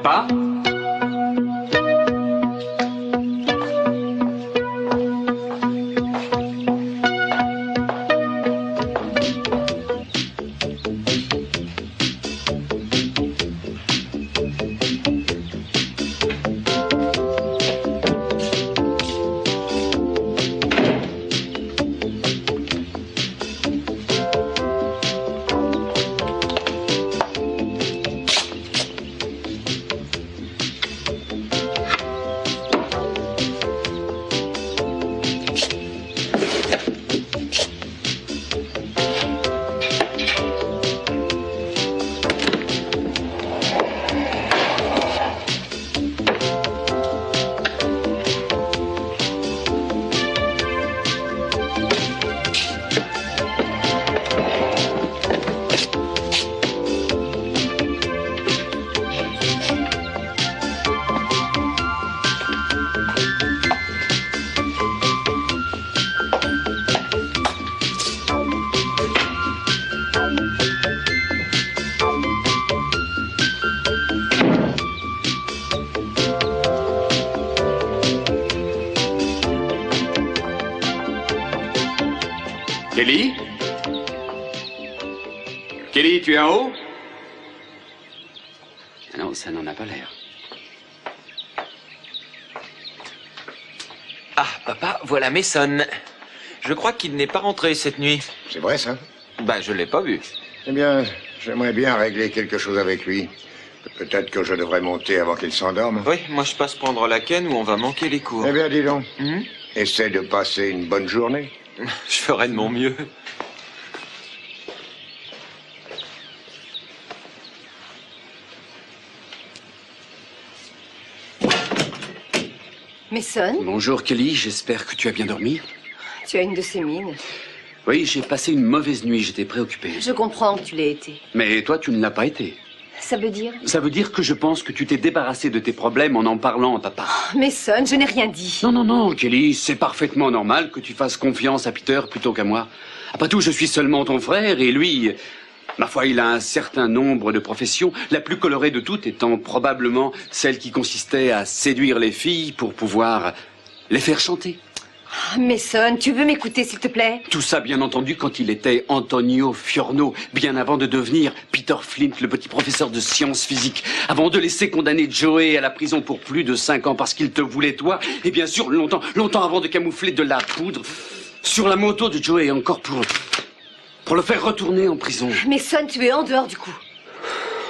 Papa? Kelly? Kelly, tu es en haut? Non, ça n'en a pas l'air. Ah, papa, voilà Mason. Je crois qu'il n'est pas rentré cette nuit. C'est vrai, ça? Bah, je l'ai pas vu. Eh bien, j'aimerais bien régler quelque chose avec lui. Peut-être que je devrais monter avant qu'il s'endorme. Oui, moi je passe prendre la canne ou on va manquer les cours. Eh bien, dis donc. Essaie de passer une bonne journée. Je ferai de mon mieux. Mason, Bonjour Kelly, j'espère que tu as bien dormi. tu as une de ces mines. Oui, j'ai passé une mauvaise nuit, j'étais préoccupé. Je comprends que tu l'aies été. Mais toi, tu ne l'as pas été. Ça veut dire? Ça veut dire que je pense que tu t'es débarrassé de tes problèmes en parlant à papa. Mason, je n'ai rien dit. Non, non, non, Kelly, c'est parfaitement normal que tu fasses confiance à Peter plutôt qu'à moi. Après tout, je suis seulement ton frère et lui, ma foi, il a un certain nombre de professions, la plus colorée de toutes étant probablement celle qui consistait à séduire les filles pour pouvoir les faire chanter. Mason, tu veux m'écouter, s'il te plaît? Tout ça, bien entendu, quand il était Antonio Fiorno, bien avant de devenir Peter Flint, le petit professeur de sciences physiques, avant de laisser condamner Joey à la prison pour plus de 5 ans parce qu'il te voulait toi, et bien sûr, longtemps avant de camoufler de la poudre sur la moto de Joey, encore pour le faire retourner en prison. Mason, tu es en dehors du coup.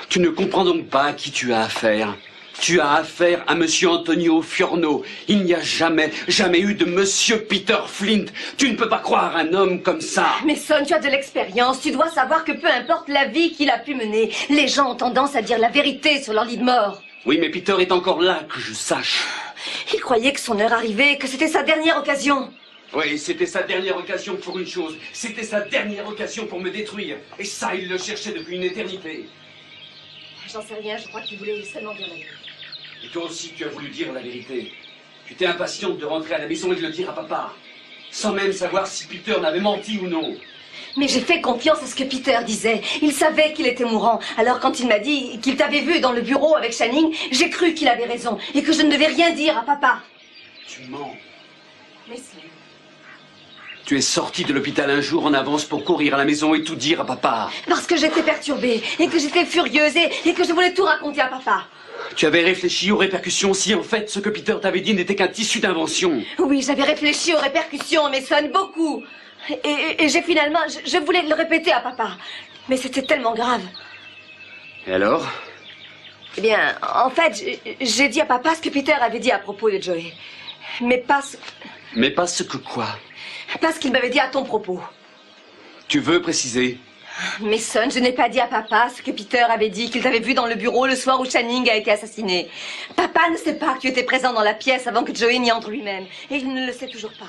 Tu ne comprends donc pas à qui tu as affaire. Tu as affaire à Monsieur Antonio Fiorno. Il n'y a jamais eu de Monsieur Peter Flint. Tu ne peux pas croire un homme comme ça. Mason, tu as de l'expérience. Tu dois savoir que peu importe la vie qu'il a pu mener, les gens ont tendance à dire la vérité sur leur lit de mort. Oui, mais Peter est encore là, que je sache. Il croyait que son heure arrivait, que c'était sa dernière occasion. Oui, c'était sa dernière occasion pour une chose. C'était sa dernière occasion pour me détruire. Et ça, il le cherchait depuis une éternité. J'en sais rien, je crois qu'il voulait seulement dire la vérité. Et toi aussi, tu as voulu dire la vérité. Tu étais impatiente de rentrer à la maison et de le dire à papa. Sans même savoir si Peter n'avait menti ou non. Mais j'ai fait confiance à ce que Peter disait. Il savait qu'il était mourant. Alors quand il m'a dit qu'il t'avait vu dans le bureau avec Channing, j'ai cru qu'il avait raison et que je ne devais rien dire à papa. Tu mens. Mais si. Tu es sorti de l'hôpital un jour en avance pour courir à la maison et tout dire à papa. Parce que j'étais perturbée et que j'étais furieuse et que je voulais tout raconter à papa. Tu avais réfléchi aux répercussions si en fait ce que Peter t'avait dit n'était qu'un tissu d'invention. Oui, j'avais réfléchi aux répercussions, Mason, beaucoup. Et j'ai finalement... Je voulais le répéter à papa. Mais c'était tellement grave. Et alors? Eh bien, en fait, j'ai dit à papa ce que Peter avait dit à propos de Joey. Mais pas ce... Mais pas ce que quoi? Pas ce qu'il m'avait dit à ton propos. Tu veux préciser? Mason, je n'ai pas dit à papa ce que Peter avait dit, qu'il t'avait vu dans le bureau le soir où Channing a été assassiné. Papa ne sait pas que tu étais présent dans la pièce avant que Joey n'y entre lui-même. Et il ne le sait toujours pas.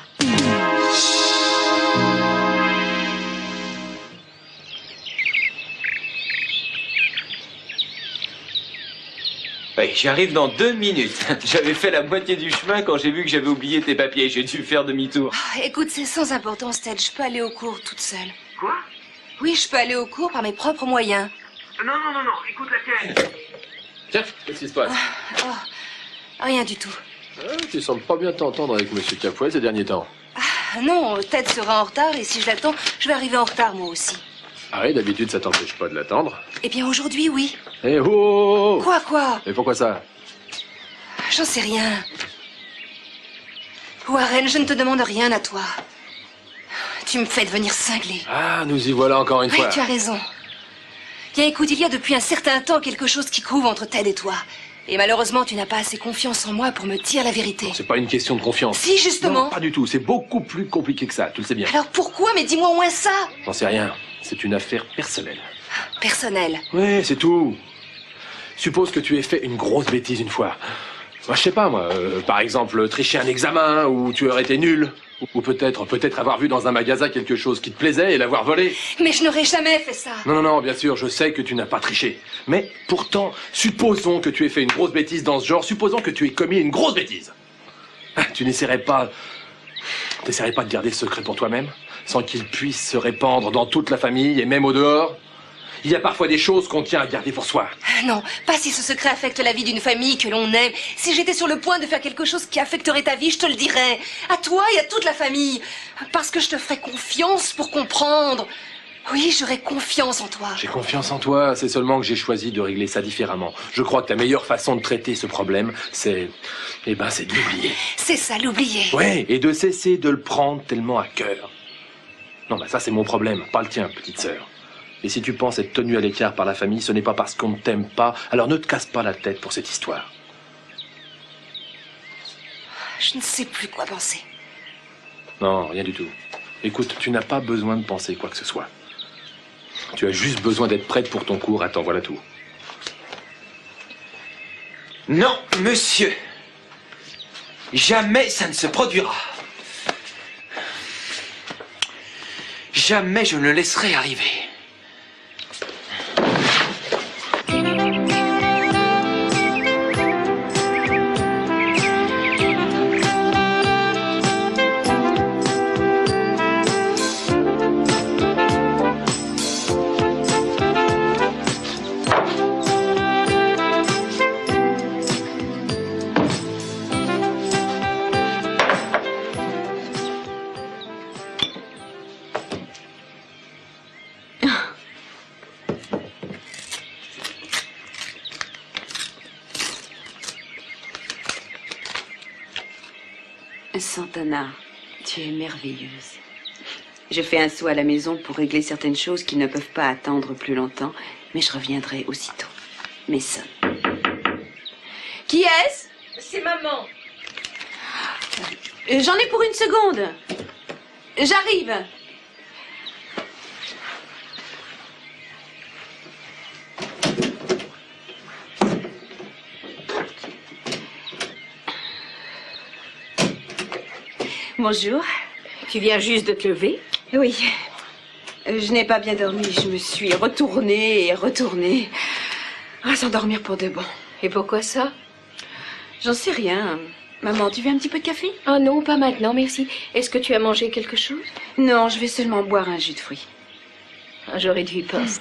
Oui, j'arrive dans 2 minutes. J'avais fait la moitié du chemin quand j'ai vu que j'avais oublié tes papiers. J'ai dû faire demi-tour. Écoute, c'est sans importance, Ted. Je peux aller au cours toute seule. Quoi? Oui, je peux aller au cours par mes propres moyens. Non, écoute la tienne. Tiens, qu'est-ce qui se passe? Oh, rien du tout. Tu sembles pas bien t'entendre avec Monsieur Capwell ces derniers temps. Ah, non, Ted sera en retard et si je l'attends, je vais arriver en retard moi aussi. Ah oui, d'habitude ça t'empêche pas de l'attendre. Eh bien aujourd'hui, oui. Eh oh! Quoi? Et pourquoi ça? J'en sais rien. Warren, je ne te demande rien à toi. Tu me fais devenir cinglé. Ah, nous y voilà encore une Oui, fois. tu as raison. Bien, écoute, il y a depuis un certain temps quelque chose qui couve entre Ted et toi. Et malheureusement, tu n'as pas assez confiance en moi pour me dire la vérité. C'est pas une question de confiance. Si, justement. Non, pas du tout. C'est beaucoup plus compliqué que ça. Tu le sais bien. Alors pourquoi? Mais dis-moi au moins ça. J'en sais rien. C'est une affaire personnelle. Personnel. Oui, c'est tout. Suppose que tu aies fait une grosse bêtise une fois. Moi, je sais pas, moi. Par exemple, tricher un examen, ou tu aurais été nul. Ou peut-être avoir vu dans un magasin quelque chose qui te plaisait et l'avoir volé. Mais je n'aurais jamais fait ça. Non, bien sûr, je sais que tu n'as pas triché. Mais pourtant, supposons que tu aies fait une grosse bêtise dans ce genre, supposons que tu aies commis une grosse bêtise. Tu n'essaierais pas de garder le secret pour toi-même, sans qu'il puisse se répandre dans toute la famille et même au dehors? Il y a parfois des choses qu'on tient à garder pour soi. Non, pas si ce secret affecte la vie d'une famille que l'on aime. Si j'étais sur le point de faire quelque chose qui affecterait ta vie, je te le dirais. À toi et à toute la famille. Parce que je te ferai confiance pour comprendre. Oui, j'aurai confiance en toi. J'ai confiance en toi, c'est seulement que j'ai choisi de régler ça différemment. Je crois que la meilleure façon de traiter ce problème, c'est de l'oublier. C'est ça, l'oublier. Ouais, et de cesser de le prendre tellement à cœur. Non, ça c'est mon problème, pas le tien, petite sœur. Et si tu penses être tenue à l'écart par la famille, ce n'est pas parce qu'on ne t'aime pas, alors ne te casse pas la tête pour cette histoire. Je ne sais plus quoi penser. Non, rien du tout. Écoute, tu n'as pas besoin de penser quoi que ce soit. Tu as juste besoin d'être prête pour ton cours, attends, voilà tout. Non, monsieur. Jamais ça ne se produira. Jamais je ne le laisserai arriver. Santana, tu es merveilleuse. Je fais un saut à la maison pour régler certaines choses qui ne peuvent pas attendre plus longtemps, mais je reviendrai aussitôt. Mason. Qui est-ce? C'est maman. J'en ai pour une seconde. J'arrive. Bonjour. Tu viens juste de te lever? Oui. Je n'ai pas bien dormi. Je me suis retournée et retournée. Sans dormir pour de bon. Et pourquoi ça? J'en sais rien. Maman, tu veux un petit peu de café? Ah non, pas maintenant, merci. Est-ce que tu as mangé quelque chose? Non, je vais seulement boire un jus de fruits. J'aurais dû y penser.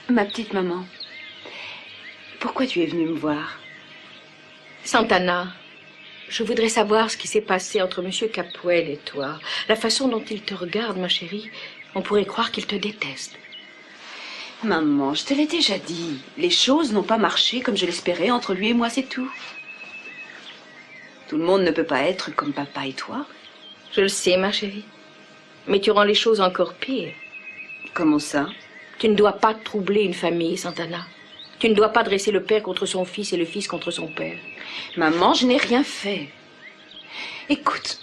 Ma petite maman, pourquoi tu es venue me voir? Santana, je voudrais savoir ce qui s'est passé entre Monsieur Capwell et toi. La façon dont il te regarde, ma chérie, on pourrait croire qu'il te déteste. Maman, je te l'ai déjà dit. Les choses n'ont pas marché comme je l'espérais entre lui et moi, c'est tout. Tout le monde ne peut pas être comme papa et toi. Je le sais, ma chérie. Mais tu rends les choses encore pires. Comment ça? Tu ne dois pas troubler une famille, Santana. Tu ne dois pas dresser le père contre son fils et le fils contre son père. Maman, je n'ai rien fait. Écoute,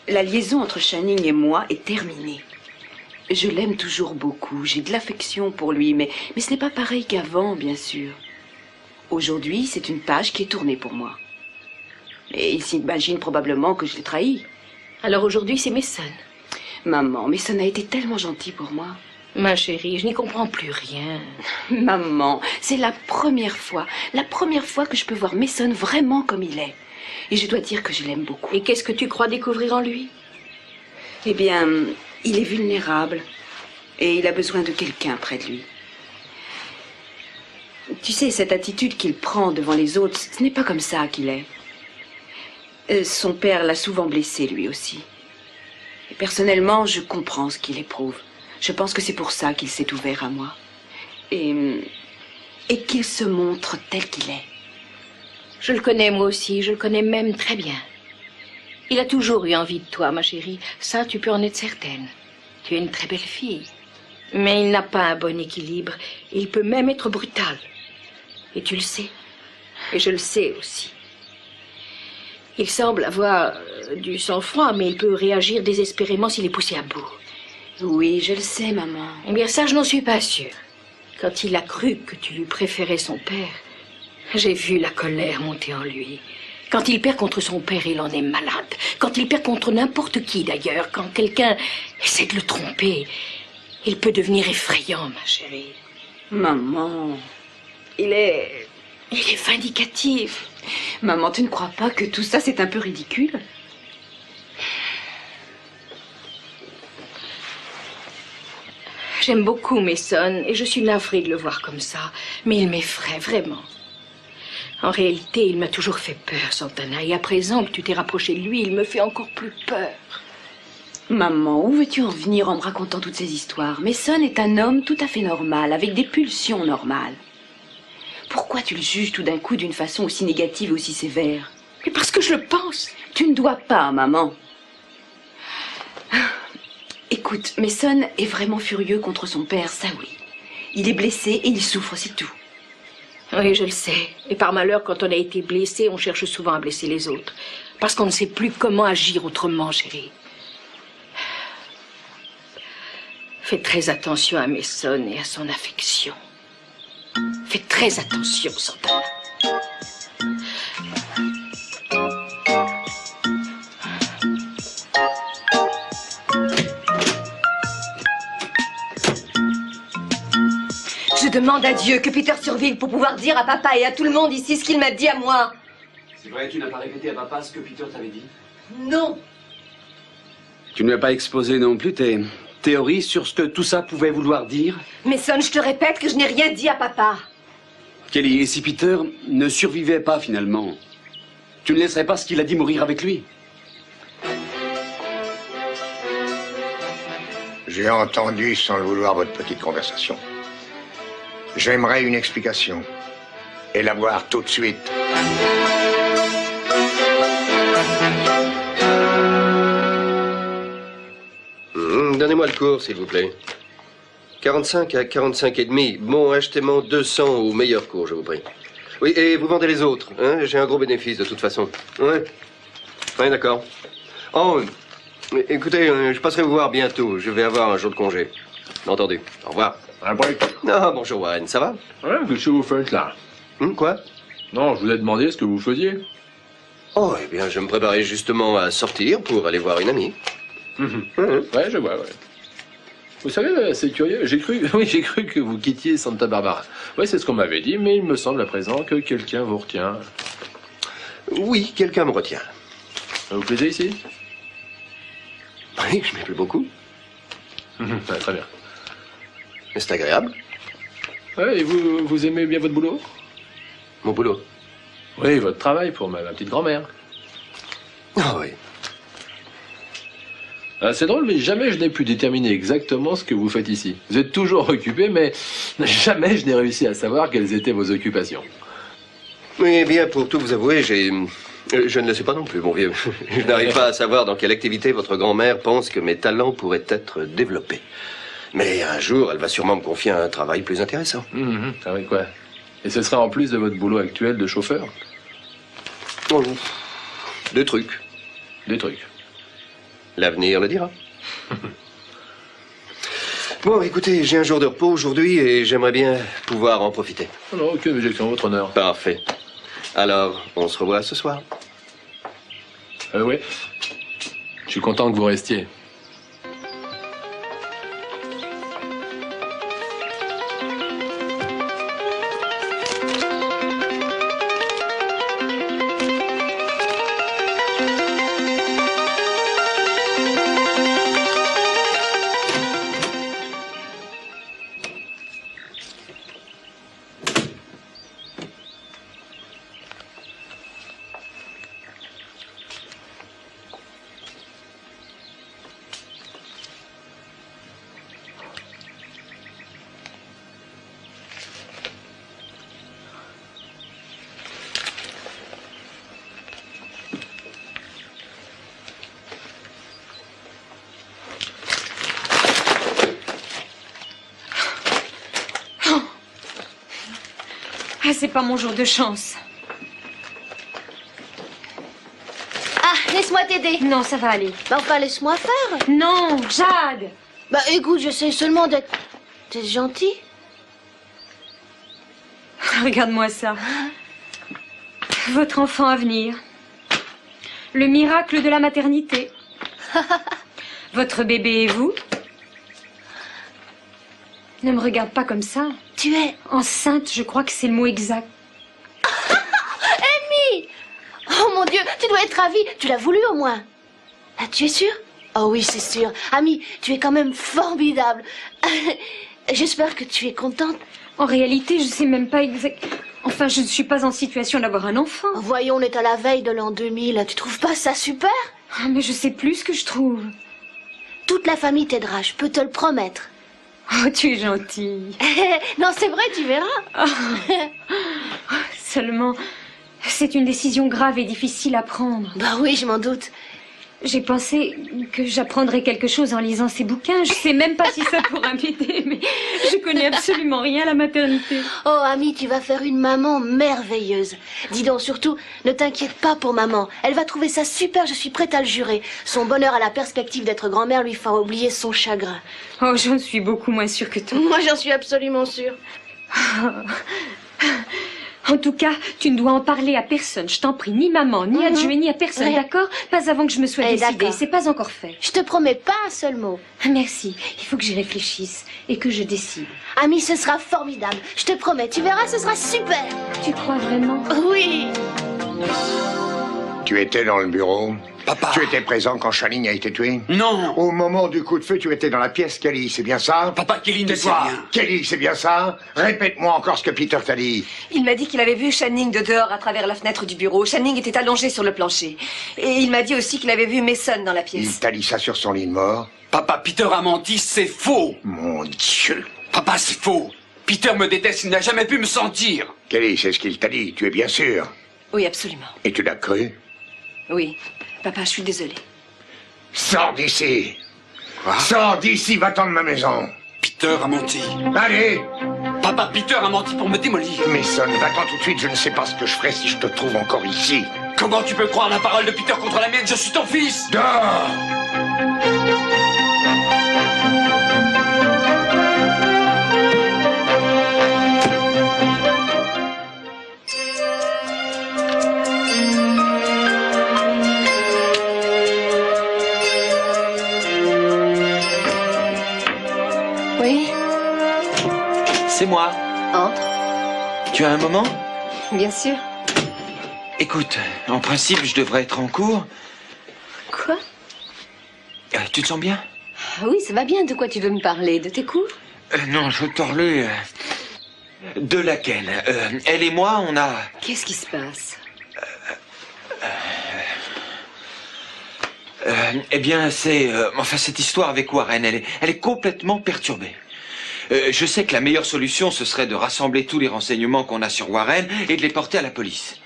la liaison entre Channing et moi est terminée. Je l'aime toujours beaucoup, j'ai de l'affection pour lui, mais ce n'est pas pareil qu'avant, bien sûr. Aujourd'hui, c'est une page qui est tournée pour moi. Et il s'imagine probablement que je l'ai trahi. Alors aujourd'hui, c'est Mason. Maman, Mason a été tellement gentil pour moi. Ma chérie, je n'y comprends plus rien. Maman, c'est la première fois que je peux voir Mason vraiment comme il est. Et je dois dire que je l'aime beaucoup. Et qu'est-ce que tu crois découvrir en lui? Eh bien, il est vulnérable. Et il a besoin de quelqu'un près de lui. Tu sais, cette attitude qu'il prend devant les autres, ce n'est pas comme ça qu'il est. Son père l'a souvent blessé, lui aussi. Et personnellement, je comprends ce qu'il éprouve. Je pense que c'est pour ça qu'il s'est ouvert à moi. Et qu'il se montre tel qu'il est. Je le connais moi aussi, je le connais même très bien. Il a toujours eu envie de toi, ma chérie. Ça, tu peux en être certaine. Tu es une très belle fille. Mais il n'a pas un bon équilibre. Il peut même être brutal. Et tu le sais. Et je le sais aussi. Il semble avoir du sang-froid, mais il peut réagir désespérément s'il est poussé à bout. Oui, je le sais, maman. Eh bien, ça, je n'en suis pas sûre. Quand il a cru que tu lui préférais son père, j'ai vu la colère monter en lui. Quand il perd contre son père, il en est malade. Quand il perd contre n'importe qui, d'ailleurs. Quand quelqu'un essaie de le tromper, il peut devenir effrayant, ma chérie. Maman. Il est vindicatif. Maman, tu ne crois pas que tout ça, c'est un peu ridicule? J'aime beaucoup Mason et je suis navrée de le voir comme ça. Mais il m'effraie vraiment. En réalité, il m'a toujours fait peur, Santana. Et à présent que tu t'es rapproché de lui, il me fait encore plus peur. Maman, où veux-tu en venir en me racontant toutes ces histoires? Mason est un homme tout à fait normal, avec des pulsions normales. Pourquoi tu le juges tout d'un coup d'une façon aussi négative et aussi sévère? Mais parce que je le pense. Tu ne dois pas, maman. Écoute, Mason est vraiment furieux contre son père, ça oui. Il est blessé et il souffre, c'est tout. Oui, je le sais. Et par malheur, quand on a été blessé, on cherche souvent à blesser les autres. Parce qu'on ne sait plus comment agir autrement, chérie. Fais très attention à Mason et à son affection. Fais très attention, Santana. Je demande à Dieu que Peter survive pour pouvoir dire à papa et à tout le monde ici ce qu'il m'a dit à moi. C'est vrai, tu n'as pas répété à papa ce que Peter t'avait dit? Non. Tu ne lui as pas exposé non plus tes théories sur ce que tout ça pouvait vouloir dire? Mason, je te répète que je n'ai rien dit à papa. Kelly, et si Peter ne survivait pas finalement, tu ne laisserais pas ce qu'il a dit mourir avec lui? J'ai entendu sans le vouloir votre petite conversation. J'aimerais une explication. Et la voir tout de suite. Donnez-moi le cours, s'il vous plaît. 45 à 45 et demi. Bon, achetez-moi 200 au meilleur cours, je vous prie. Oui, et vous vendez les autres, hein? J'ai un gros bénéfice de toute façon. Ouais. Oui, d'accord. Oh, écoutez, je passerai vous voir bientôt. Je vais avoir un jour de congé. Entendu. Au revoir. Un break. Ah, bonjour Warren, ça va? Ouais, qu'est-ce que vous faites là? Quoi? Non, je vous ai demandé ce que vous faisiez. Oh, eh bien, je me préparais justement à sortir pour aller voir une amie. Ouais, je vois, ouais. Vous savez, c'est curieux, j'ai cru que vous quittiez Santa Barbara. Ouais, c'est ce qu'on m'avait dit, mais il me semble à présent que quelqu'un vous retient. Oui, quelqu'un me retient. Ça vous plaisait ici? Oui, je m'y plais beaucoup. Ouais, très bien. Mais c'est agréable. Ouais, et vous aimez bien votre boulot? Mon boulot? Oui, votre travail pour ma petite grand-mère. Ah oui. C'est drôle, mais jamais je n'ai pu déterminer exactement ce que vous faites ici. Vous êtes toujours occupé, mais jamais je n'ai réussi à savoir quelles étaient vos occupations. Oui, bien, pour tout vous avouer, je ne le sais pas non plus, mon vieux. Je n'arrive pas à savoir dans quelle activité votre grand-mère pense que mes talents pourraient être développés. Mais un jour, elle va sûrement me confier un travail plus intéressant. Ah oui, quoi? Et ce sera en plus de votre boulot actuel de chauffeur? Oh, des trucs. Des trucs. L'avenir le dira. Bon, écoutez, j'ai un jour de repos aujourd'hui et j'aimerais bien pouvoir en profiter. Non, aucune objection, votre honneur. Parfait. Alors, on se revoit ce soir. Oui. Je suis content que vous restiez. Ah, c'est pas mon jour de chance. Ah, laisse-moi t'aider. Non, ça va aller. Bah, enfin, laisse-moi faire. Non, Jade. Bah, écoute, j'essaie seulement d'être gentil. Regarde-moi ça. Votre enfant à venir. Le miracle de la maternité. Votre bébé et vous. Ne me regarde pas comme ça. Tu es enceinte, je crois que c'est le mot exact. Amy! Oh mon Dieu, tu dois être ravie. Tu l'as voulu au moins. Ah, tu es sûre? Oh oui, c'est sûr. Amy, tu es quand même formidable. J'espère que tu es contente. En réalité, je sais même pas exact... Enfin, je ne suis pas en situation d'avoir un enfant. Oh, voyons, on est à la veille de l'an 2000. Tu trouves pas ça super? Ah, mais je sais plus ce que je trouve. Toute la famille t'aidera, je peux te le promettre. Oh, tu es gentille. Non, c'est vrai, tu verras. Seulement, c'est une décision grave et difficile à prendre. Bah oui, je m'en doute. J'ai pensé que j'apprendrais quelque chose en lisant ces bouquins. Je sais même pas si ça pourra m'aider, mais je connais absolument rien à la maternité. Oh, Amy, tu vas faire une maman merveilleuse. Dis donc, surtout, ne t'inquiète pas pour maman. Elle va trouver ça super, je suis prête à le jurer. Son bonheur à la perspective d'être grand-mère lui fera oublier son chagrin. Oh, j'en suis beaucoup moins sûre que toi. Moi, j'en suis absolument sûre. En tout cas, tu ne dois en parler à personne. Je t'en prie, ni maman, ni à Joey, ni à personne, d'accord? Pas avant que je me sois décidée. C'est pas encore fait. Je te promets pas un seul mot. Merci. Il faut que j'y réfléchisse et que je décide. Amy, ce sera formidable. Je te promets. Tu verras, ce sera super. Tu crois vraiment? Oui. Tu étais dans le bureau? Papa. Tu étais présent quand Channing a été tué? Non. Au moment du coup de feu, tu étais dans la pièce Kelly, c'est bien ça? Papa, Kelly ne sait Tais-toi. rien. Kelly, c'est bien ça? Répète-moi encore ce que Peter t'a dit. Il m'a dit qu'il avait vu Channing de dehors à travers la fenêtre du bureau. Channing était allongé sur le plancher. Et il m'a dit aussi qu'il avait vu Mason dans la Il pièce. t'a dit ça sur son lit de mort? Papa, Peter a menti, c'est faux. Mon Dieu. Papa, c'est faux. Peter me déteste, il n'a jamais pu me sentir. Kelly, c'est ce qu'il t'a dit, tu es bien sûr? Oui, absolument. Et tu l'as cru? Oui. Papa, je suis désolée. Sors d'ici. Quoi? Sors d'ici, va-t'en de ma maison. Peter a menti. Allez. Papa, Peter a menti pour me démolir. Mason, va-t'en tout de suite, je ne sais pas ce que je ferais si je te trouve encore ici. Comment tu peux croire la parole de Peter contre la mienne? Je suis ton fils. Dors. Oui? C'est moi. Entre. Tu as un moment? Bien sûr. Écoute, en principe, je devrais être en cours. Quoi? Tu te sens bien? Ah oui, ça va bien. De quoi tu veux me parler? De tes cours? Non, je veux te parler de laquelle? Elle et moi, on a... Qu'est-ce qui se passe? Eh bien, c'est... enfin, cette histoire avec Warren, elle est complètement perturbée. Je sais que la meilleure solution, ce serait de rassembler tous les renseignements qu'on a sur Warren et de les porter à la police.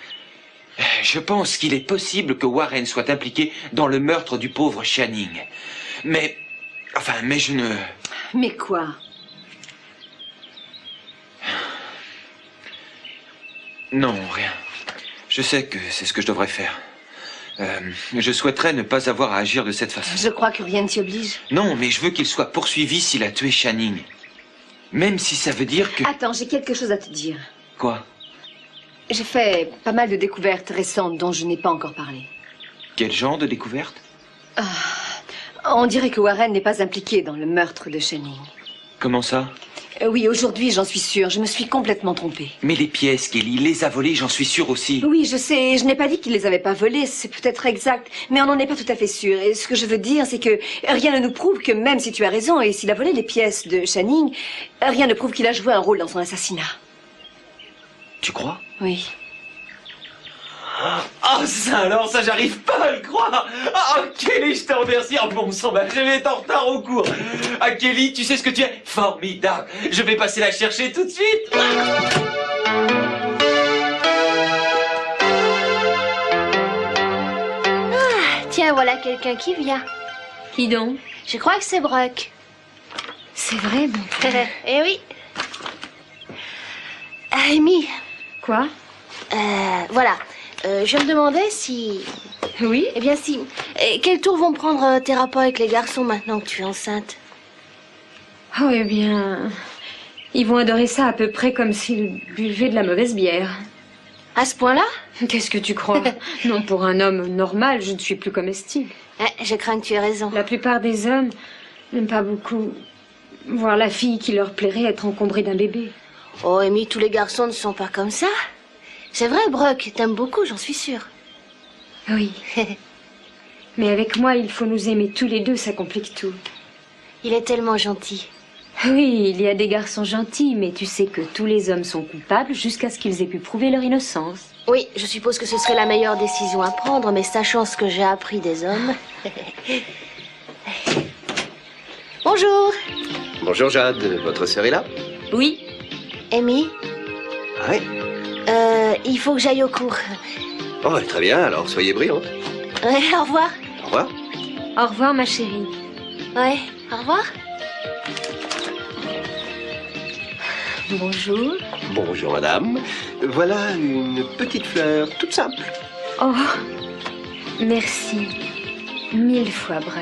Je pense qu'il est possible que Warren soit impliqué dans le meurtre du pauvre Channing. Mais... enfin, mais je ne... Mais quoi? Non, rien. Je sais que c'est ce que je devrais faire. Je souhaiterais ne pas avoir à agir de cette façon. Je crois que rien ne t'y oblige. Non, mais je veux qu'il soit poursuivi s'il a tué Channing. Même si ça veut dire que... Attends, j'ai quelque chose à te dire. Quoi? J'ai fait pas mal de découvertes récentes dont je n'ai pas encore parlé. Quel genre de découverte? On dirait que Warren n'est pas impliqué dans le meurtre de Channing. Comment ça? Oui, aujourd'hui, j'en suis sûre. Je me suis complètement trompée. Mais les pièces, Kelly, les a volées, j'en suis sûre aussi. Oui, je sais. Je n'ai pas dit qu'il les avait pas volées. C'est peut-être exact. Mais on n'en est pas tout à fait sûr. Et ce que je veux dire, c'est que rien ne nous prouve que même si tu as raison et s'il a volé les pièces de Channing, rien ne prouve qu'il a joué un rôle dans son assassinat. Tu crois? Oui. Oh, ça alors, ça j'arrive pas à le croire. Oh, Kelly, je te remercie. Oh, bon sang, bah, je vais être en retard au cours. Ah, Kelly, tu sais ce que tu es? Formidable. Je vais passer la chercher tout de suite. Tiens, voilà quelqu'un qui vient. Qui donc? Je crois que c'est Brock. C'est vrai, bon. Eh oui. Amy, Quoi? Voilà. Je me demandais si... Oui? Eh bien, si... quel tour vont prendre tes rapports avec les garçons maintenant que tu es enceinte? Oh, eh bien... Ils vont adorer ça à peu près comme s'ils buvaient de la mauvaise bière. À ce point-là? Qu'est-ce que tu crois? Non, pour un homme normal, je ne suis plus comestible. Je crains que tu aies raison. La plupart des hommes n'aiment pas beaucoup voir la fille qui leur plairait être encombrée d'un bébé. Oh, Amy, tous les garçons ne sont pas comme ça. C'est vrai, Brock, t'aimes beaucoup, j'en suis sûre. Oui. Mais avec moi, il faut nous aimer tous les deux, ça complique tout. Il est tellement gentil. Oui, il y a des garçons gentils, mais tu sais que tous les hommes sont coupables jusqu'à ce qu'ils aient pu prouver leur innocence. Oui, je suppose que ce serait la meilleure décision à prendre, mais sachant ce que j'ai appris des hommes... Bonjour. Bonjour Jade, votre sœur est là? Oui. Amy? Ah oui. Il faut que j'aille au cours. Oh, très bien, alors soyez brillante. Ouais, au revoir. Au revoir. Au revoir, ma chérie. Ouais, au revoir. Bonjour. Bonjour madame. Voilà une petite fleur toute simple. Oh, merci. 1000 fois, Brock.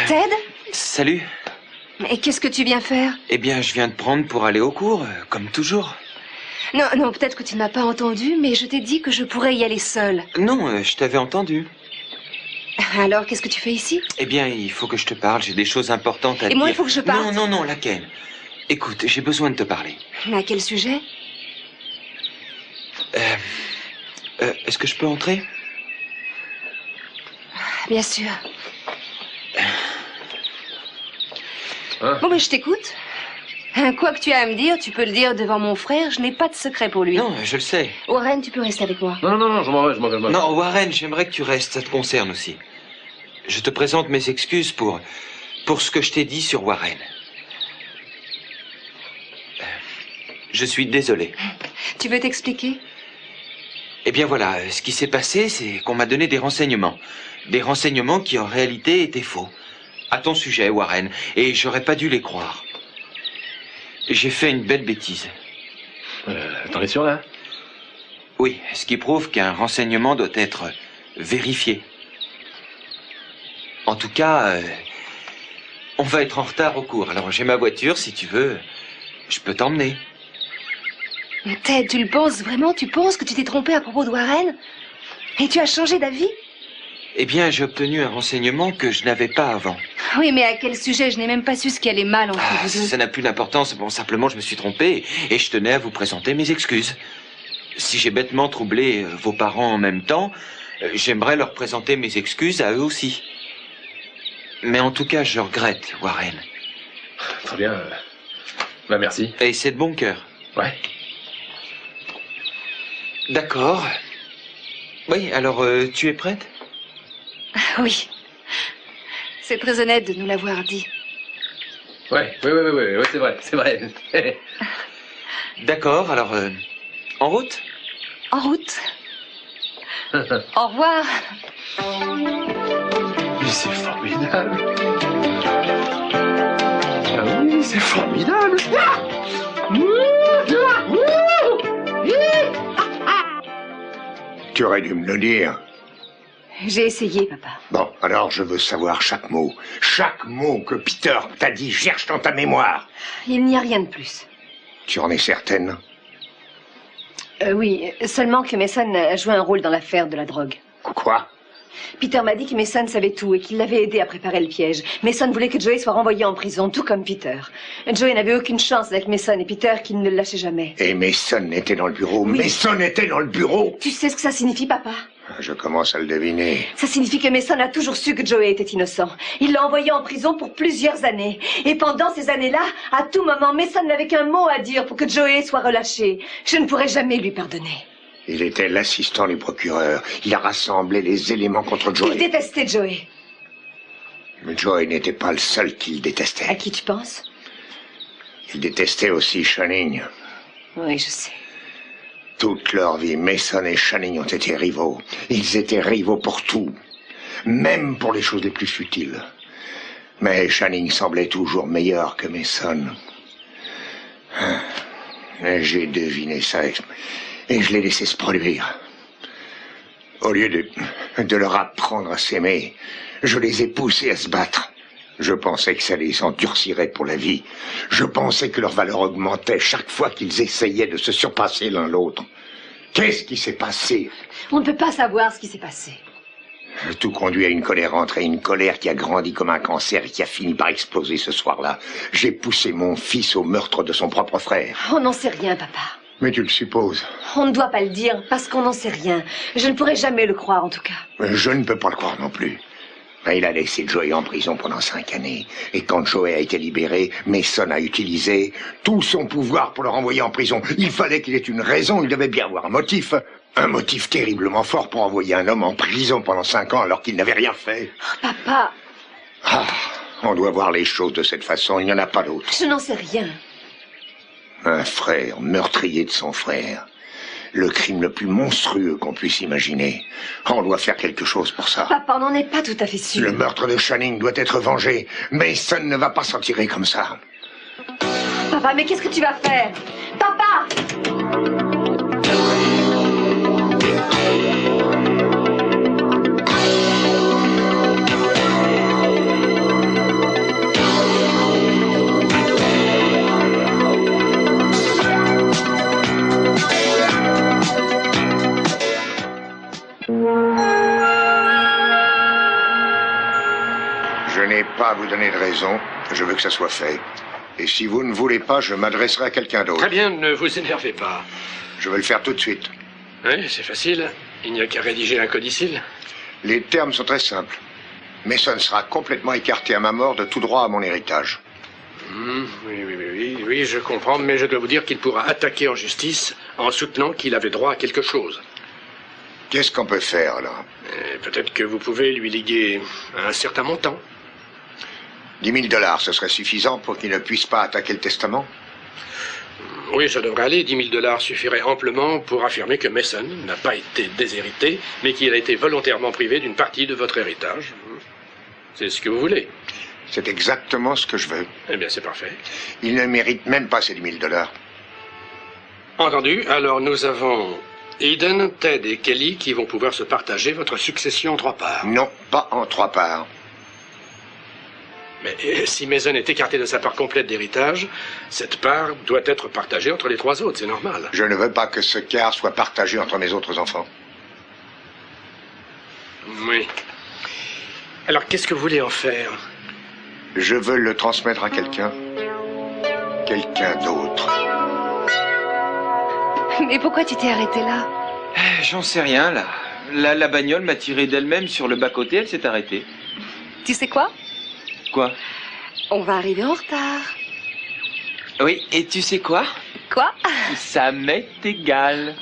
Ted? Salut. Mais qu'est-ce que tu viens faire? Eh bien, je viens de prendre pour aller au cours, comme toujours. Non, non, peut-être que tu ne m'as pas entendu, mais je t'ai dit que je pourrais y aller seule. Non, je t'avais entendu. Alors, qu'est-ce que tu fais ici? Eh bien, il faut que je te parle, j'ai des choses importantes à te dire. Et moi, il faut que je parte? Non, non, non, laquelle? Écoute, j'ai besoin de te parler. Mais à quel sujet? Est-ce que je peux entrer? Bien sûr. Bon, mais je t'écoute. Quoi que tu aies à me dire, tu peux le dire devant mon frère, je n'ai pas de secret pour lui. Non, je le sais. Warren, tu peux rester avec moi. Non, je m'en vais. Non, Warren, j'aimerais que tu restes, ça te concerne aussi. Je te présente mes excuses pour ce que je t'ai dit sur Warren. Je suis désolé. Tu veux t'expliquer? Eh bien voilà, ce qui s'est passé, c'est qu'on m'a donné des renseignements. Des renseignements qui en réalité étaient faux. À ton sujet, Warren, et j'aurais pas dû les croire. J'ai fait une belle bêtise. T'en es sûr, là? Oui, ce qui prouve qu'un renseignement doit être vérifié. En tout cas, on va être en retard au cours. Alors j'ai ma voiture, si tu veux, je peux t'emmener. Mais Ted, tu le penses vraiment? Tu penses que tu t'es trompé à propos de Warren? Et tu as changé d'avis? Eh bien, j'ai obtenu un renseignement que je n'avais pas avant. Oui, mais à quel sujet? Je n'ai même pas su ce qui allait mal entre vous deux. Ça n'a plus d'importance. Bon, simplement, je me suis trompé et je tenais à vous présenter mes excuses. Si j'ai bêtement troublé vos parents en même temps, j'aimerais leur présenter mes excuses à eux aussi. Mais en tout cas, je regrette, Warren. Très bien. Merci. Et c'est de bon cœur. Ouais. D'accord. Oui, alors, tu es prête? Oui. C'est très honnête de nous l'avoir dit. Ouais, c'est vrai. D'accord, alors, en route? En route. Au revoir. Mais c'est formidable. Ah oui, c'est formidable. Tu aurais dû me le dire. J'ai essayé, papa. Bon, alors je veux savoir chaque mot. Chaque mot que Peter t'a dit, cherche dans ta mémoire. Il n'y a rien de plus. Tu en es certaine? Oui, seulement que Mason a joué un rôle dans l'affaire de la drogue. Quoi? Peter m'a dit que Mason savait tout et qu'il l'avait aidé à préparer le piège. Mason voulait que Joey soit renvoyé en prison, tout comme Peter. Joey n'avait aucune chance avec Mason et Peter qui ne le lâchait jamais. Et Mason était dans le bureau. Oui. Mason était dans le bureau. Tu sais ce que ça signifie, papa? Je commence à le deviner. Ça signifie que Mason a toujours su que Joey était innocent. Il l'a envoyé en prison pour plusieurs années. Et pendant ces années-là, à tout moment, Mason n'avait qu'un mot à dire pour que Joey soit relâché. Je ne pourrai jamais lui pardonner. Il était l'assistant du procureur. Il a rassemblé les éléments contre Joey. Il détestait Joey. Mais Joey n'était pas le seul qu'il détestait. À qui tu penses? Il détestait aussi Channing. Oui, je sais. Toute leur vie, Mason et Channing ont été rivaux. Ils étaient rivaux pour tout. Même pour les choses les plus futiles. Mais Channing semblait toujours meilleur que Mason. J'ai deviné ça et je l'ai laissé se produire. Au lieu de leur apprendre à s'aimer, je les ai poussés à se battre. Je pensais que ça les endurcirait pour la vie. Je pensais que leur valeur augmentait chaque fois qu'ils essayaient de se surpasser l'un l'autre. Qu'est-ce qui s'est passé? On ne peut pas savoir ce qui s'est passé. Tout conduit à une colère entrée, une colère qui a grandi comme un cancer et qui a fini par exploser ce soir-là. J'ai poussé mon fils au meurtre de son propre frère. On n'en sait rien, papa. Mais tu le supposes. On ne doit pas le dire parce qu'on n'en sait rien. Je ne pourrais jamais le croire, en tout cas. Je ne peux pas le croire non plus. Il a laissé Joey en prison pendant 5 années. Et quand Joey a été libéré, Mason a utilisé tout son pouvoir pour le renvoyer en prison. Il fallait qu'il ait une raison, il devait bien avoir un motif. Un motif terriblement fort pour envoyer un homme en prison pendant 5 ans alors qu'il n'avait rien fait. Oh, papa. Ah, on doit voir les choses de cette façon, il n'y en a pas d'autre. Je n'en sais rien. Un frère, meurtrier de son frère. Le crime le plus monstrueux qu'on puisse imaginer. On doit faire quelque chose pour ça. Papa, on n'en est pas tout à fait sûr. Le meurtre de Channing doit être vengé. Mason ne va pas s'en tirer comme ça. Papa, mais qu'est-ce que tu vas faire? Papa! Je n'ai pas à vous donner de raison. Je veux que ça soit fait. Et si vous ne voulez pas, je m'adresserai à quelqu'un d'autre. Très bien, ne vous énervez pas. Je vais le faire tout de suite. Oui, c'est facile. Il n'y a qu'à rédiger un codicille. Les termes sont très simples. Mason sera complètement écarté à ma mort de tout droit à mon héritage. Oui, je comprends, mais je dois vous dire qu'il pourra attaquer en justice en soutenant qu'il avait droit à quelque chose. Qu'est-ce qu'on peut faire, alors? Peut-être que vous pouvez lui léguer un certain montant. 10 000 $, ce serait suffisant pour qu'il ne puisse pas attaquer le testament? Oui, ça devrait aller. 10 000 $ suffirait amplement pour affirmer que Mason n'a pas été déshérité, mais qu'il a été volontairement privé d'une partie de votre héritage. C'est ce que vous voulez. C'est exactement ce que je veux. Eh bien, c'est parfait. Il ne mérite même pas ces 10 000 $. Entendu. Alors, nous avons Eden, Ted et Kelly qui vont pouvoir se partager votre succession en 3 parts. Non, pas en 3 parts. Mais si Mason est écarté de sa part complète d'héritage, cette part doit être partagée entre les 3 autres, c'est normal. Je ne veux pas que ce quart soit partagé entre mes autres enfants. Oui. Alors, qu'est-ce que vous voulez en faire? Je veux le transmettre à quelqu'un. Quelqu'un d'autre. Mais pourquoi tu t'es arrêté là? J'en sais rien, là. La bagnole m'a tiré d'elle-même sur le bas-côté, elle s'est arrêtée. Tu sais quoi? Quoi? On va arriver en retard. Oui, et tu sais quoi? Quoi? Ça m'est égal.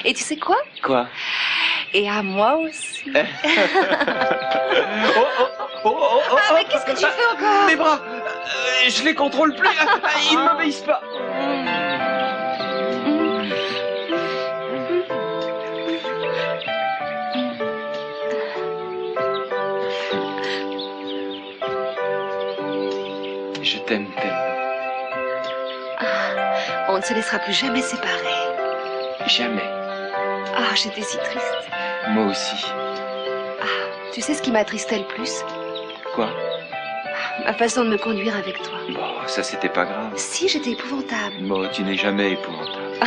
Et tu sais quoi? Quoi? Et à moi aussi. Mais qu'est-ce que tu fais encore? Mes bras, je les contrôle plus. Ils ne m'obéissent pas. Je t'aime tellement. On ne se laissera plus jamais séparer. Jamais. Ah, j'étais si triste. Moi aussi. Tu sais ce qui m'attristait le plus? Quoi? Ma façon de me conduire avec toi. Bon, ça c'était pas grave. Si, j'étais épouvantable. Bon, tu n'es jamais épouvantable.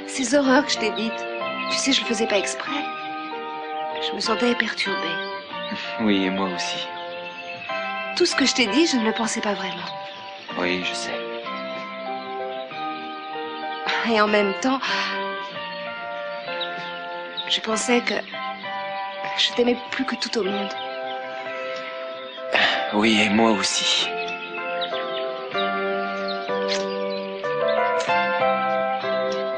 Ces horreurs que je t'ai dites, tu sais, je le faisais pas exprès. Je me sentais perturbée. Oui, et moi aussi. Tout ce que je t'ai dit, je ne le pensais pas vraiment. Oui, je sais. Et en même temps, je pensais que je t'aimais plus que tout au monde. Oui, et moi aussi.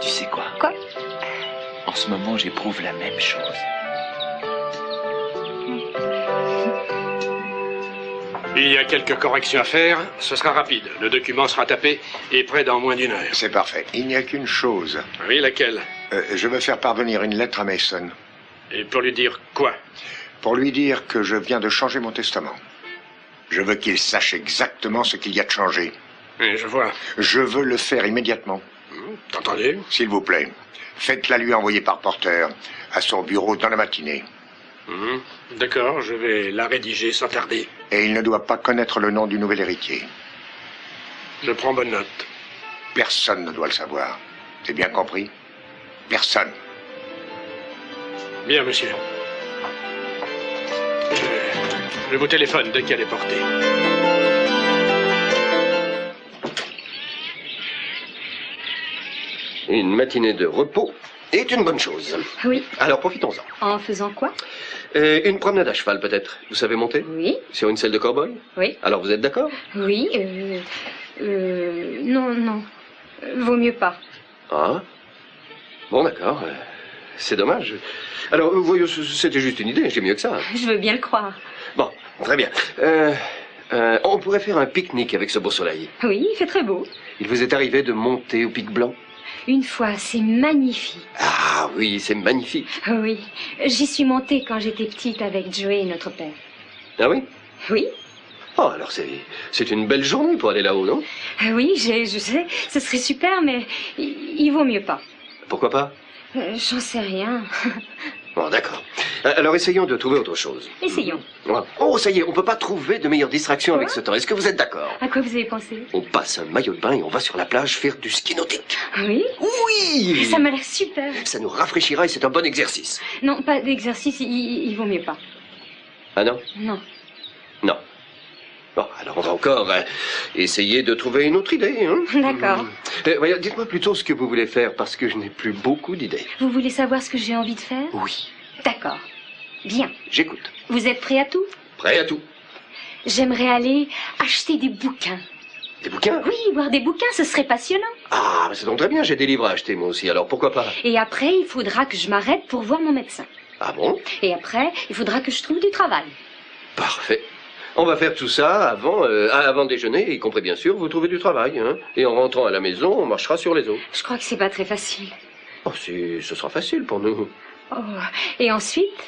Tu sais quoi? Quoi? En ce moment, j'éprouve la même chose. Il y a quelques corrections à faire. Ce sera rapide. Le document sera tapé et prêt dans moins d'1 heure. C'est parfait. Il n'y a qu'une chose. Oui, laquelle? Je veux faire parvenir une lettre à Mason. Et pour lui dire quoi? Pour lui dire que je viens de changer mon testament. Je veux qu'il sache exactement ce qu'il y a de changé. Oui, je vois. Je veux le faire immédiatement. Entendu? S'il vous plaît, faites-la lui envoyer par porteur à son bureau dans la matinée. D'accord, je vais la rédiger sans tarder. Et il ne doit pas connaître le nom du nouvel héritier. Je prends bonne note. Personne ne doit le savoir. C'est bien compris? Personne. Bien, monsieur. Je vous téléphone dès qu'elle est portée. Une matinée de repos est une bonne chose. Oui. Alors profitons-en. En faisant quoi? Une promenade à cheval peut-être. Vous savez monter? Oui. Sur une selle de cow-boy? Oui. Alors vous êtes d'accord? Oui. Non. Vaut mieux pas. Ah. Bon d'accord. C'est dommage. Alors, voyons, c'était juste une idée, j'ai mieux que ça. Je veux bien le croire. Bon, très bien. On pourrait faire un pique-nique avec ce beau soleil. Oui, il fait très beau. Il vous est arrivé de monter au Pic Blanc? Une fois, c'est magnifique. Ah oui, c'est magnifique. Oui, j'y suis montée quand j'étais petite avec Joey, notre père. Ah oui? Oui. Oh, alors c'est une belle journée pour aller là-haut, non? Oui, je sais, ce serait super, mais il vaut mieux pas. Pourquoi pas? J'en sais rien. Bon, d'accord. Alors essayons de trouver autre chose. Essayons. Oh, ça y est, on peut pas trouver de meilleure distraction avec ce temps. Est-ce que vous êtes d'accord? À quoi vous avez pensé? On passe un maillot de bain et on va sur la plage faire du ski nautique. Oui? Oui! Ça m'a l'air super. Ça nous rafraîchira et c'est un bon exercice. Non, pas d'exercice, il vaut mieux pas. Ah non? Non. Non. Bon, alors on va encore essayer de trouver une autre idée. Hein? D'accord. Voyons, dites-moi plutôt ce que vous voulez faire parce que je n'ai plus beaucoup d'idées. Vous voulez savoir ce que j'ai envie de faire? Oui. D'accord. Bien. J'écoute. Vous êtes prêt à tout? Prêt à tout. J'aimerais aller acheter des bouquins. Des bouquins? Oui, voir des bouquins, ce serait passionnant. Ah, mais c'est donc très bien, j'ai des livres à acheter moi aussi, alors pourquoi pas? Et après, il faudra que je m'arrête pour voir mon médecin. Ah bon? Et après, il faudra que je trouve du travail. Parfait. On va faire tout ça avant déjeuner, y compris bien sûr, vous trouvez du travail. Hein? Et en rentrant à la maison, on marchera sur les eaux. Je crois que c'est pas très facile. Oh, si, ce sera facile pour nous. Oh, et ensuite,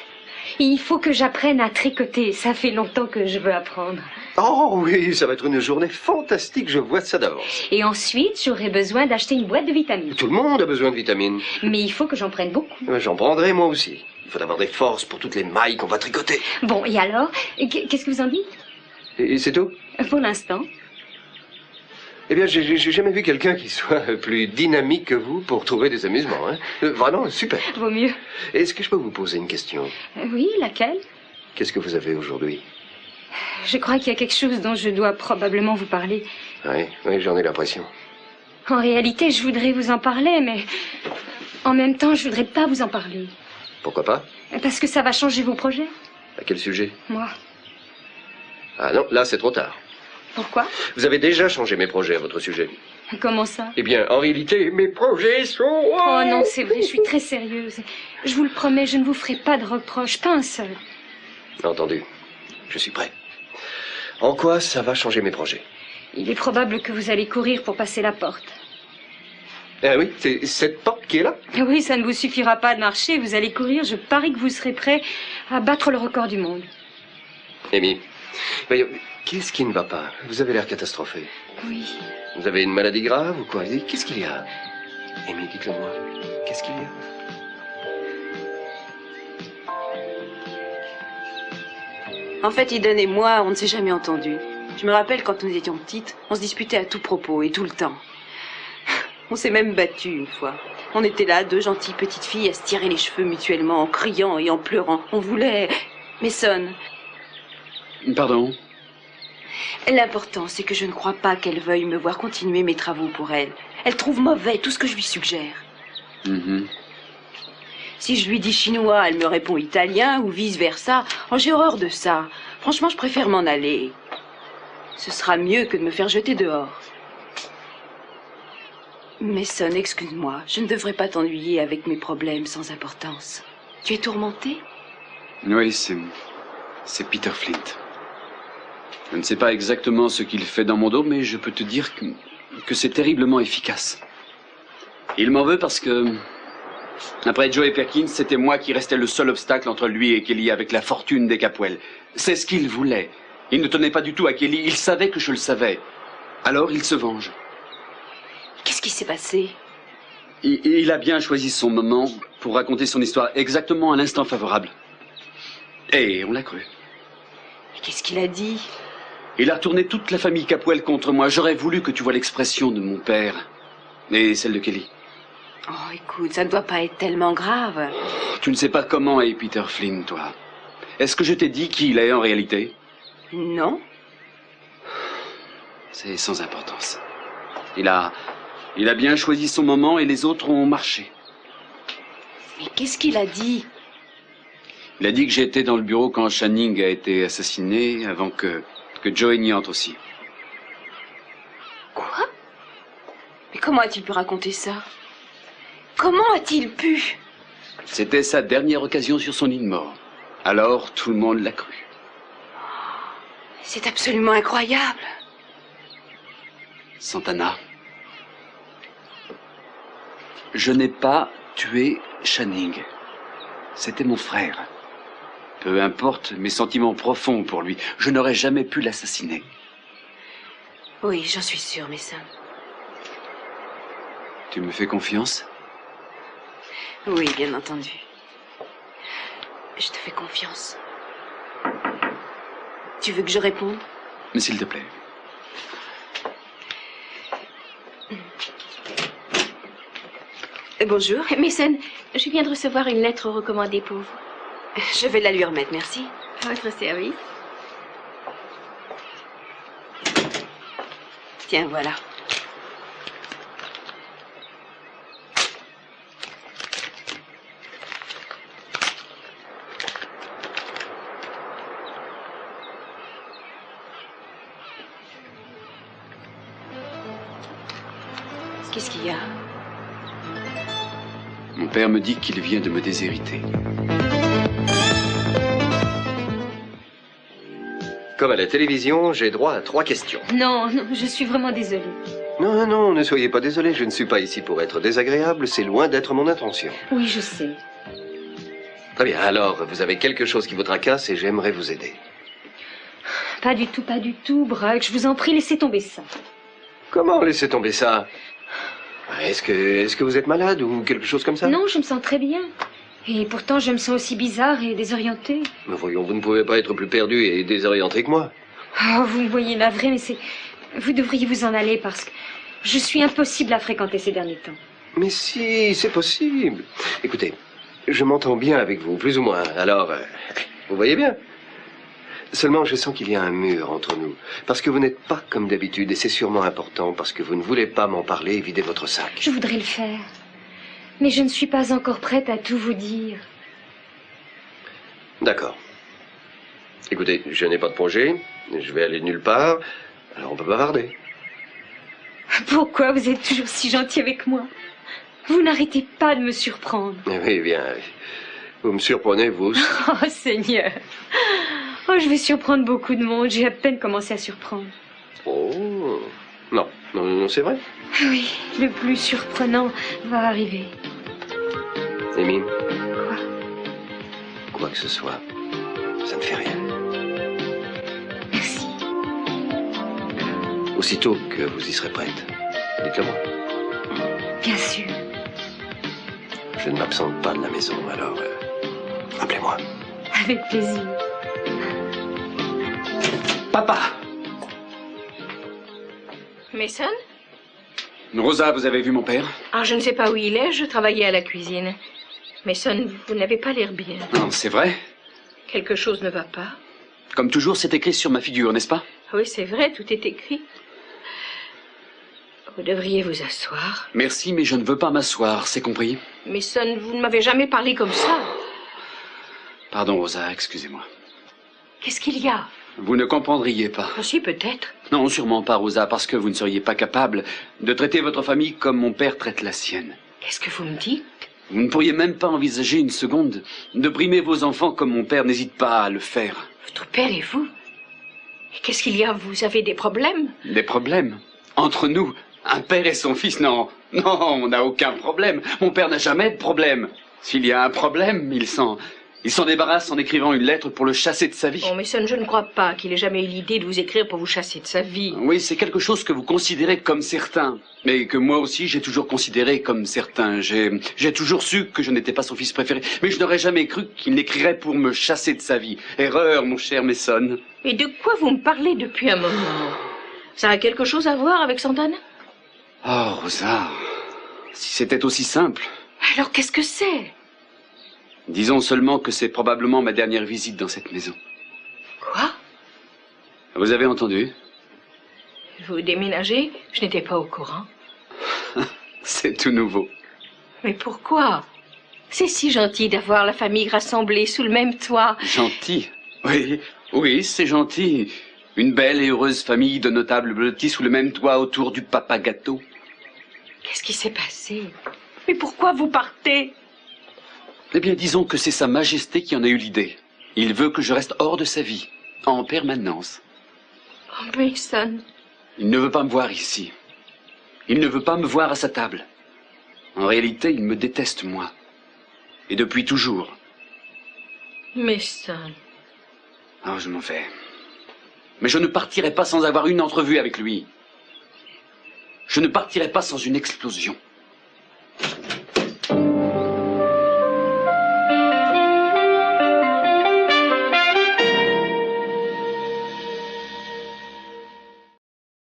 il faut que j'apprenne à tricoter. Ça fait longtemps que je veux apprendre. Oh oui, ça va être une journée fantastique, je vois ça d'avance. Et ensuite, j'aurai besoin d'acheter une boîte de vitamines. Tout le monde a besoin de vitamines. Mais il faut que j'en prenne beaucoup. J'en prendrai moi aussi. Il faut avoir des forces pour toutes les mailles qu'on va tricoter. Bon, et alors, qu'est-ce que vous en dites? Et c'est tout? Pour l'instant. Eh bien, j'ai jamais vu quelqu'un qui soit plus dynamique que vous pour trouver des amusements. Hein? Vraiment, super. Vaut mieux. Est-ce que je peux vous poser une question? Oui, laquelle? Qu'est-ce que vous avez aujourd'hui? Je crois qu'il y a quelque chose dont je dois probablement vous parler. Oui, j'en ai l'impression. En réalité, je voudrais vous en parler, mais en même temps, je voudrais pas vous en parler. Pourquoi pas? Parce que ça va changer vos projets. À quel sujet? Moi. Ah non, là c'est trop tard. Pourquoi? Vous avez déjà changé mes projets à votre sujet. Comment ça? Eh bien, en réalité, mes projets sont... Oh non, c'est vrai, je suis très sérieuse. Je vous le promets, je ne vous ferai pas de reproches, pas un seul. Entendu. Je suis prêt. En quoi ça va changer mes projets? Il est probable que vous allez courir pour passer la porte. Ah oui, c'est cette porte qui est là? Oui, ça ne vous suffira pas de marcher, vous allez courir, je parie que vous serez prêt à battre le record du monde. Amy, voyons, qu'est-ce qui ne va pas? Vous avez l'air catastrophée. Oui. Vous avez une maladie grave ou quoi? Qu'est-ce qu'il y a? Amy, dites-le moi. Qu'est-ce qu'il y a? En fait, Eden et moi, on ne s'est jamais entendus. Je me rappelle quand nous étions petites, on se disputait à tout propos et tout le temps. On s'est même battus une fois. On était là, deux gentilles petites filles à se tirer les cheveux mutuellement, en criant et en pleurant. On voulait... Mason. Pardon? L'important, c'est que je ne crois pas qu'elle veuille me voir continuer mes travaux pour elle. Elle trouve mauvais tout ce que je lui suggère. Si je lui dis chinois, elle me répond italien ou vice-versa. Oh, j'ai horreur de ça. Franchement, je préfère m'en aller. Ce sera mieux que de me faire jeter dehors. Mason, excuse-moi. Je ne devrais pas t'ennuyer avec mes problèmes sans importance. Tu es tourmenté? Oui, c'est Peter Flint. Je ne sais pas exactement ce qu'il fait dans mon dos, mais je peux te dire que c'est terriblement efficace. Il m'en veut parce que, après Joey Perkins, c'était moi qui restais le seul obstacle entre lui et Kelly avec la fortune des Capwell. C'est ce qu'il voulait. Il ne tenait pas du tout à Kelly. Il savait que je le savais. Alors il se venge. Qu'est-ce qui s'est passé? Il a bien choisi son moment pour raconter son histoire exactement à l'instant favorable. Et on l'a cru. Qu'est-ce qu'il a dit? Il a retourné toute la famille Capwell contre moi. J'aurais voulu que tu vois l'expression de mon père et celle de Kelly. Oh, écoute, ça ne doit pas être tellement grave. Tu ne sais pas comment est Peter Flynn, toi. Est-ce que je t'ai dit qui il est en réalité? Non. C'est sans importance. Il a bien choisi son moment et les autres ont marché. Mais qu'est-ce qu'il a dit? Il a dit que j'étais dans le bureau quand Channing a été assassiné avant que Joey n'y entre aussi. Quoi? Mais comment a-t-il pu raconter ça? Comment a-t-il pu? C'était sa dernière occasion sur son lit de mort. Alors tout le monde l'a cru. C'est absolument incroyable. Santana, je n'ai pas tué Channing. C'était mon frère. Peu importe mes sentiments profonds pour lui, je n'aurais jamais pu l'assassiner. Oui, j'en suis sûre, Mason. Tu me fais confiance? Oui, bien entendu. Je te fais confiance. Tu veux que je réponde? Mais s'il te plaît. Bonjour. Mason, je viens de recevoir une lettre recommandée pour vous. Je vais la lui remettre, merci. À votre service. Tiens, voilà. Qu'est-ce qu'il y a? Mon père me dit qu'il vient de me déshériter. Comme à la télévision, j'ai droit à 3 questions. Non, non, je suis vraiment désolée. Non, non, ne soyez pas désolé, je ne suis pas ici pour être désagréable, c'est loin d'être mon intention. Oui, je sais. Très bien, alors, vous avez quelque chose qui vous tracasse et j'aimerais vous aider. Pas du tout, Brock. Je vous en prie, laissez tomber ça. Comment laisser tomber ça? Est-ce que vous êtes malade ou quelque chose comme ça? Non, je me sens très bien. Et pourtant, je me sens aussi bizarre et désorientée. Mais voyons, vous ne pouvez pas être plus perdu et désorienté que moi. Oh, vous me voyez navrée, mais c'est... Vous devriez vous en aller parce que je suis impossible à fréquenter ces derniers temps. Mais si, c'est possible. Écoutez, je m'entends bien avec vous, plus ou moins. Alors, vous voyez bien. Seulement, je sens qu'il y a un mur entre nous. Parce que vous n'êtes pas comme d'habitude, et c'est sûrement important, parce que vous ne voulez pas m'en parler et vider votre sac. Je voudrais le faire. Mais je ne suis pas encore prête à tout vous dire. D'accord. Écoutez, je n'ai pas de projet, je vais aller nulle part, alors on peut bavarder. Pourquoi vous êtes toujours si gentil avec moi? Vous n'arrêtez pas de me surprendre. Oui, bien, vous me surprenez, vous aussi. Oh, Seigneur. Oh, je vais surprendre beaucoup de monde. J'ai à peine commencé à surprendre. Oh, non, non, non, c'est vrai. Oui, le plus surprenant va arriver. Amy. Quoi? Quoi que ce soit, ça ne fait rien. Merci. Aussitôt que vous y serez prête, dites-le moi. Bien sûr. Je ne m'absente pas de la maison, alors appelez-moi. Avec plaisir. Papa! Mason? Rosa, vous avez vu mon père? Ah, je ne sais pas où il est, je travaillais à la cuisine. Mason, vous n'avez pas l'air bien. Non, c'est vrai. Quelque chose ne va pas. Comme toujours, c'est écrit sur ma figure, n'est-ce pas? Oui, c'est vrai, tout est écrit. Vous devriez vous asseoir. Merci, mais je ne veux pas m'asseoir, c'est compris? Mason, vous ne m'avez jamais parlé comme ça. Pardon, Rosa, excusez-moi. Qu'est-ce qu'il y a? Vous ne comprendriez pas. Oh, si, peut-être. Non, sûrement pas, Rosa, parce que vous ne seriez pas capable de traiter votre famille comme mon père traite la sienne. Qu'est-ce que vous me dites? Vous ne pourriez même pas envisager une seconde de brimer vos enfants comme mon père n'hésite pas à le faire. Votre père et vous? Et qu'est-ce qu'il y a? Vous avez des problèmes? Des problèmes? Entre nous, un père et son fils? Non, non, on n'a aucun problème. Mon père n'a jamais de problème. S'il y a un problème, il s'en Il s'en débarrasse en écrivant une lettre pour le chasser de sa vie. Oh, Mason, je ne crois pas qu'il ait jamais eu l'idée de vous écrire pour vous chasser de sa vie. Oui, c'est quelque chose que vous considérez comme certain, mais que moi aussi j'ai toujours considéré comme certain. J'ai toujours su que je n'étais pas son fils préféré, mais je n'aurais jamais cru qu'il n'écrirait pour me chasser de sa vie. Erreur, mon cher Mason. Et de quoi vous me parlez depuis un moment? Ça a quelque chose à voir avec Santana? Oh, Rosa, si c'était aussi simple. Alors qu'est-ce que c'est? Disons seulement que c'est probablement ma dernière visite dans cette maison. Quoi? Vous avez entendu? Vous déménagez? Je n'étais pas au courant. C'est tout nouveau. Mais pourquoi? C'est si gentil d'avoir la famille rassemblée sous le même toit. Gentil? Oui, oui, c'est gentil. Une belle et heureuse famille de notables blottis sous le même toit autour du papa gâteau. Qu'est-ce qui s'est passé? Mais pourquoi vous partez? Eh bien, disons que c'est Sa Majesté qui en a eu l'idée. Il veut que je reste hors de sa vie, en permanence. Oh, Mason. Il ne veut pas me voir ici. Il ne veut pas me voir à sa table. En réalité, il me déteste, moi. Et depuis toujours. Mason. Oh, je m'en vais. Mais je ne partirai pas sans avoir une entrevue avec lui. Je ne partirai pas sans une explosion.